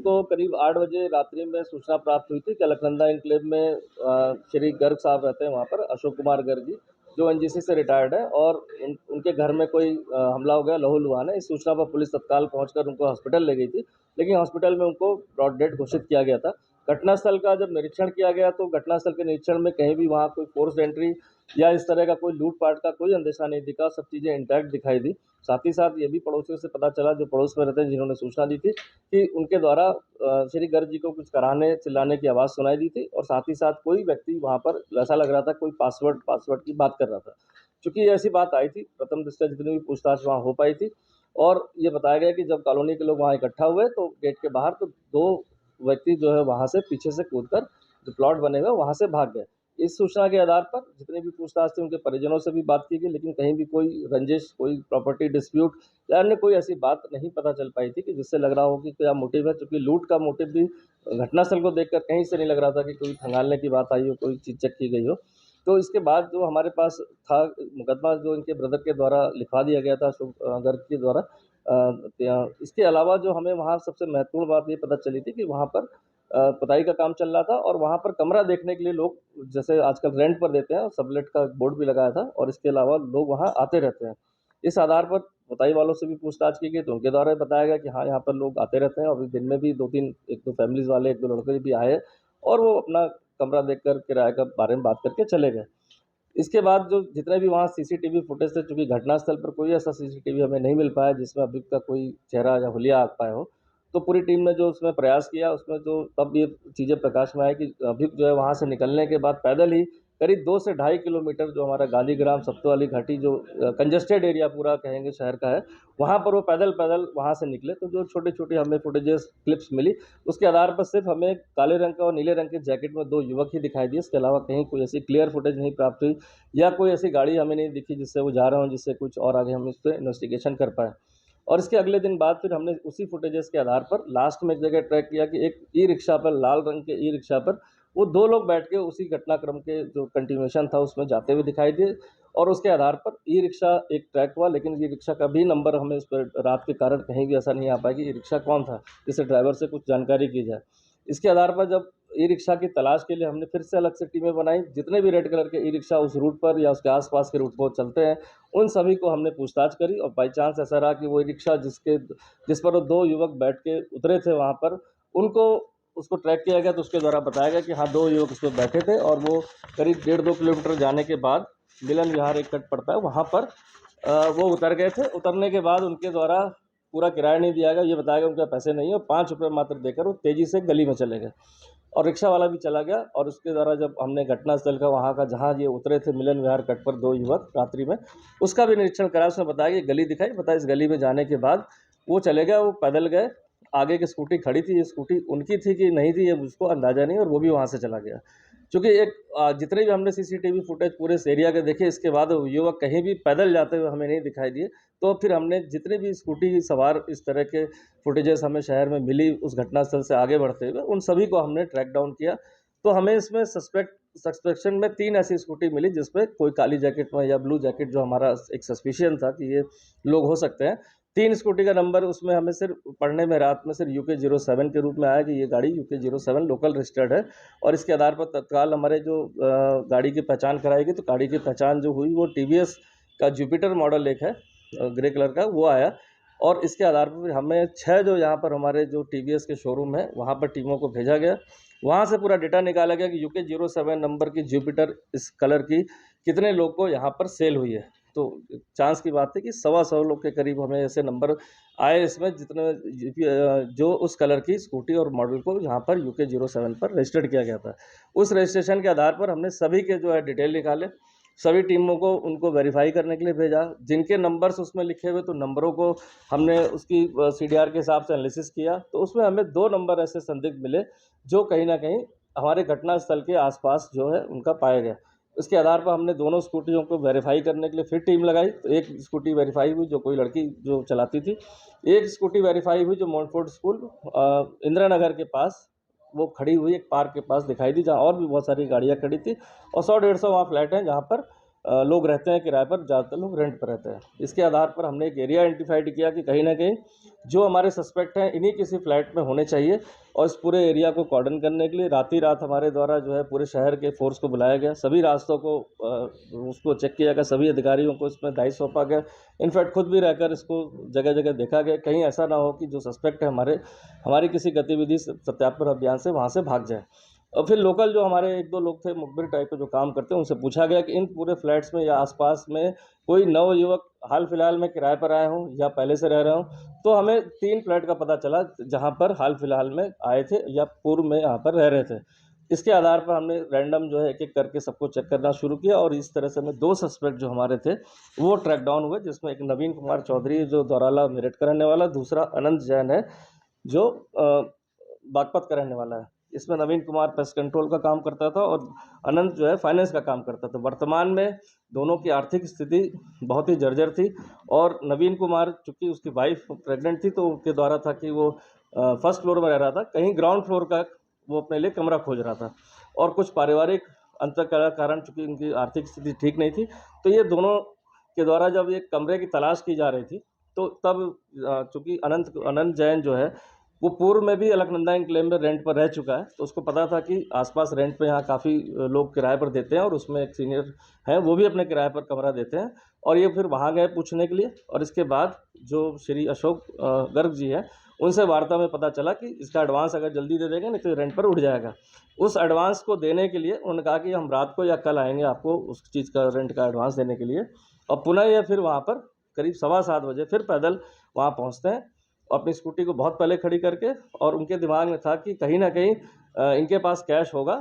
को करीब 8 बजे रात्रि में सूचना प्राप्त हुई थी कि अलकनंदा एन्क्लेव में श्री गर्ग साहब रहते हैं वहाँ पर, अशोक कुमार गर्ग जी, जो एनजीसी से रिटायर्ड है, और उनके घर में कोई हमला हो गया, लहू-लुहान है। इस सूचना पर पुलिस तत्काल पहुंचकर उनको हॉस्पिटल ले गई थी, लेकिन हॉस्पिटल में उनको ब्रॉड डेड घोषित किया गया था। घटनास्थल का जब निरीक्षण किया गया तो घटनास्थल के निरीक्षण में कहीं भी वहाँ कोई फोर्स्ड एंट्री या इस तरह का कोई लूट-पाट का कोई अंदेशा नहीं दिखा, सब चीज़ें इंटैक्ट दिखाई दी। साथ ही साथ ये भी पड़ोसियों से पता चला, जो पड़ोस में रहते हैं, जिन्होंने सूचना दी थी, कि उनके द्वारा श्री गर्ग जी को कुछ कराहने, चिल्लाने की आवाज़ सुनाई दी थी, और साथ ही साथ कोई व्यक्ति वहाँ पर ऐसा लग रहा था कोई पासवर्ड की बात कर रहा था। चूँकि ऐसी बात आई थी, प्रथम दृष्टया जितनी भी पूछताछ वहाँ हो पाई थी, और ये बताया गया कि जब कॉलोनी के लोग वहाँ इकट्ठा हुए तो गेट के बाहर तो 2 व्यक्ति जो है वहाँ से पीछे से कूदकर, जो प्लॉट बने हुए हैं, वहाँ से भाग गए। इस सूचना के आधार पर जितनी भी पूछताछ थी, उनके परिजनों से भी बात की गई, लेकिन कहीं भी कोई रंजिश, कोई प्रॉपर्टी डिस्प्यूट या अन्य कोई ऐसी बात नहीं पता चल पाई थी कि जिससे लग रहा हो कि क्या मोटिव है। चूँकि लूट का मोटिव भी घटनास्थल को देखकर कहीं से नहीं लग रहा था कि कोई खंगालने की बात आई हो, कोई चीज़ चेक की गई हो। तो इसके बाद जो हमारे पास था मुकदमा, जो इनके ब्रदर के द्वारा लिखवा दिया गया था, अशोक गर्ग के द्वारा। इसके अलावा जो हमें वहाँ सबसे महत्वपूर्ण बात ये पता चली थी कि वहाँ पर पुताई का काम चल रहा था, और वहाँ पर कमरा देखने के लिए लोग, जैसे आजकल रेंट पर देते हैं, सबलेट का बोर्ड भी लगाया था, और इसके अलावा लोग वहाँ आते रहते हैं। इस आधार पर पुताई वालों से भी पूछताछ की गई, तो उनके द्वारा बताया गया कि हाँ, यहाँ पर लोग आते रहते हैं, और दिन में भी 2-3 1-2 फैमिलीज़ वाले, 1-2 लड़के भी आए, और वो अपना कमरा देखकर किराए के बारे में बात करके चले गए। इसके बाद जो जितने भी वहाँ सीसीटीवी फुटेज थे, चूँकि घटनास्थल पर कोई ऐसा सीसीटीवी हमें नहीं मिल पाया जिसमें अभियुक्त का कोई चेहरा या हुलिया आ पाया हो, तो पूरी टीम ने जो उसमें प्रयास किया, उसमें जो तब ये चीज़ें प्रकाश में आई कि अभियुक्त जो है वहाँ से निकलने के बाद पैदल ही करीब 2 से ढाई किलोमीटर, जो हमारा गालीग्राम, सत्तो वाली घाटी, जो कंजेस्टेड एरिया पूरा कहेंगे शहर का है, वहाँ पर वो पैदल-पैदल वहाँ से निकले। तो जो छोटी-छोटी हमें फुटेजेस, क्लिप्स मिली, उसके आधार पर सिर्फ़ हमें काले रंग का और नीले रंग के जैकेट में 2 युवक ही दिखाई दिए। इसके अलावा कहीं कोई ऐसी क्लियर फुटेज नहीं प्राप्त हुई, या कोई ऐसी गाड़ी हमें नहीं दिखी जिससे वो जा रहे हों, जिससे कुछ और आगे हम इस पे इन्वेस्टिगेशन कर पाएँ। और इसके अगले दिन बाद फिर हमने उसी फुटेजेस के आधार पर लास्ट में एक जगह ट्रैक किया कि एक ई-रिक्शा पर, लाल रंग के ई-रिक्शा पर वो 2 लोग बैठ के उसी घटनाक्रम के जो कंटिन्यूएशन था उसमें जाते हुए दिखाई दिए, और उसके आधार पर ई-रिक्शा एक ट्रैक हुआ, लेकिन ई-रिक्शा का भी नंबर हमें उस पर रात के कारण कहीं भी ऐसा नहीं आ पाया कि ई-रिक्शा कौन था, जिससे ड्राइवर से कुछ जानकारी की जाए। इसके आधार पर जब ई-रिक्शा की तलाश के लिए हमने फिर से अलग से टीमें बनाई, जितने भी रेड कलर के ई-रिक्शा उस रूट पर या उसके आस-पास के रूट पर चलते हैं, उन सभी को हमने पूछताछ करी, और बाई चांस ऐसा रहा कि वो ई-रिक्शा जिस पर वो 2 युवक बैठ के उतरे थे वहाँ पर, उनको उसको ट्रैक किया गया, तो उसके द्वारा बताया गया कि हाँ, 2 युवक उसपे बैठे थे, और वो करीब डेढ़ 2 किलोमीटर जाने के बाद मिलन विहार एक कट पड़ता है, वहाँ पर वो उतर गए थे। उतरने के बाद उनके द्वारा पूरा किराया नहीं दिया गया, ये बताया गया उनके पास पैसे नहीं है, और ₹5 मात्र देकर वो तेज़ी से गली में चले गए, और रिक्शा वाला भी चला गया। और उसके द्वारा जब हमने घटनास्थल का, वहाँ का, जहाँ ये उतरे थे मिलन विहार कट पर 2 युवक रात्रि में, उसका भी निरीक्षण करा। उसमें बताया कि गली दिखाई, बताया इस गली में जाने के बाद वो चले गए, वो पैदल गए। आगे की स्कूटी खड़ी थी, ये स्कूटी उनकी थी कि नहीं थी, ये मुझको अंदाज़ा नहीं, और वो भी वहाँ से चला गया। चूँकि जितने भी हमने सीसीटीवी फुटेज पूरे इस एरिया के देखे, इसके बाद वो युवक कहीं भी पैदल जाते हुए हमें नहीं दिखाई दिए। तो फिर हमने जितने भी स्कूटी सवार इस तरह के फुटेजेस हमें शहर में मिली उस घटनास्थल से आगे बढ़ते हुए, उन सभी को हमने ट्रैक डाउन किया। तो हमें इसमें सस्पेक्शन में 3 ऐसी स्कूटी मिली जिसपे कोई काली जैकेट में या ब्लू जैकेट, जो हमारा एक सस्पिशन था कि ये लोग हो सकते हैं। 3 स्कूटी का नंबर उसमें हमें सिर्फ़ पढ़ने में रात में सिर्फ़ यूके 07 के रूप में आया कि ये गाड़ी यूके 07 लोकल रजिस्टर्ड है, और इसके आधार पर तत्काल हमारे जो गाड़ी की पहचान कराई गई, तो गाड़ी की पहचान जो हुई वो टीवीएस का जुपिटर मॉडल एक है, ग्रे कलर का, वो आया। और इसके आधार पर फिर हमें 6 जो यहाँ पर हमारे जो टीवीएस के शोरूम है, वहाँ पर टीमों को भेजा गया। वहाँ से पूरा डेटा निकाला गया कि यूके 07 नंबर की जुपिटर इस कलर की कितने लोग को यहाँ पर सेल हुई है। तो चांस की बात है कि 125 लोग के करीब हमें ऐसे नंबर आए इसमें, जो उस कलर की स्कूटी और मॉडल को यहाँ पर यूके 07 पर रजिस्टर्ड किया गया था। उस रजिस्ट्रेशन के आधार पर हमने सभी के जो है डिटेल निकाले, सभी टीमों को उनको वेरीफाई करने के लिए भेजा। जिनके नंबर्स उसमें लिखे हुए, तो नंबरों को हमने उसकी सीडीआर के हिसाब से एनालिसिस किया, तो उसमें हमें 2 नंबर ऐसे संदिग्ध मिले जो कहीं न कहीं हमारे घटनास्थल के आस-पास जो है उनका पाया गया। उसके आधार पर हमने दोनों स्कूटियों को वेरीफाई करने के लिए फिर टीम लगाई। तो एक स्कूटी वेरीफाई हुई जो कोई लड़की जो चलाती थी, एक स्कूटी वेरीफाई हुई जो मॉन्टफोर्ड स्कूल इंदिरा नगर के पास वो खड़ी हुई एक पार्क के पास दिखाई दी, जहाँ और भी बहुत सारी गाड़ियाँ खड़ी थी, और 100-150 वहाँ फ्लैट हैं जहाँ पर लोग रहते हैं किराए पर, ज़्यादातर लोग रेंट पर रहते हैं। इसके आधार पर हमने एक एरिया आइडेंटिफाइड किया कि कहीं न कहीं जो हमारे सस्पेक्ट हैं इन्हीं किसी फ्लैट में होने चाहिए, और इस पूरे एरिया को कॉर्डन करने के लिए रात हमारे द्वारा जो है पूरे शहर के फोर्स को बुलाया गया। सभी रास्तों को उसको चेक किया गया, सभी अधिकारियों को इसमें दायित्व सौंपा गया। इनफैक्ट खुद भी रहकर इसको जगह-जगह देखा गया, कहीं ऐसा ना हो कि जो सस्पेक्ट है हमारी किसी गतिविधि सत्यापन अभियान से वहाँ से भाग जाए। और फिर लोकल जो हमारे 1-2 लोग थे मुखबिर टाइप के जो काम करते हैं, उनसे पूछा गया कि इन पूरे फ्लैट्स में या आस-पास में कोई नवयुवक हाल-फिलहाल में किराए पर आए हों या पहले से रह रहे हों। तो हमें 3 फ्लैट का पता चला जहाँ पर हाल-फिलहाल में आए थे या पूर्व में यहाँ पर रह रहे थे। इसके आधार पर हमने रैंडम जो है एक-एक करके सबको चेक करना शुरू किया, और इस तरह से हमें 2 सस्पेक्ट जो हमारे थे वो ट्रैक डाउन हुए, जिसमें एक नवीन कुमार चौधरी जो दौराला मेरठ का रहने वाला, दूसरा अनंत जैन है जो बागपत का रहने वाला है। इसमें नवीन कुमार पेस्ट कंट्रोल का काम करता था और अनंत जो है फाइनेंस का काम करता था। वर्तमान में दोनों की आर्थिक स्थिति बहुत ही जर्जर थी, और नवीन कुमार चूँकि उसकी वाइफ़ प्रेग्नेंट थी, तो उनके द्वारा था कि वो फर्स्ट फ्लोर में रह रहा था, कहीं ग्राउंड फ्लोर का वो अपने लिए कमरा खोज रहा था, और कुछ पारिवारिक अंतर के कारण चूँकि उनकी आर्थिक स्थिति ठीक नहीं थी, तो ये दोनों के द्वारा जब एक कमरे की तलाश की जा रही थी, तो तब चूँकि अनंत जैन जो है वो पूर्व में भी अलकनंदा एन्क्लेव में रेंट पर रह चुका है, तो उसको पता था कि आस-पास रेंट पे यहाँ काफ़ी लोग किराए पर देते हैं, और उसमें एक सीनियर हैं, वो भी अपने किराए पर कमरा देते हैं। और ये फिर वहाँ गए पूछने के लिए, और इसके बाद जो श्री अशोक गर्ग जी हैं, उनसे वार्ता में पता चला कि इसका एडवांस अगर जल्दी दे देंगे नहीं तो रेंट पर उठ जाएगा। उस एडवांस को देने के लिए उन्होंने कहा कि हम रात को या कल आएँगे आपको उस चीज़ का रेंट का एडवांस देने के लिए, और पुनः ये फिर वहाँ पर करीब 7:15 बजे फिर पैदल वहाँ पहुँचते हैं, अपनी स्कूटी को बहुत पहले खड़ी करके, और उनके दिमाग में था कि कहीं न कहीं इनके पास कैश होगा।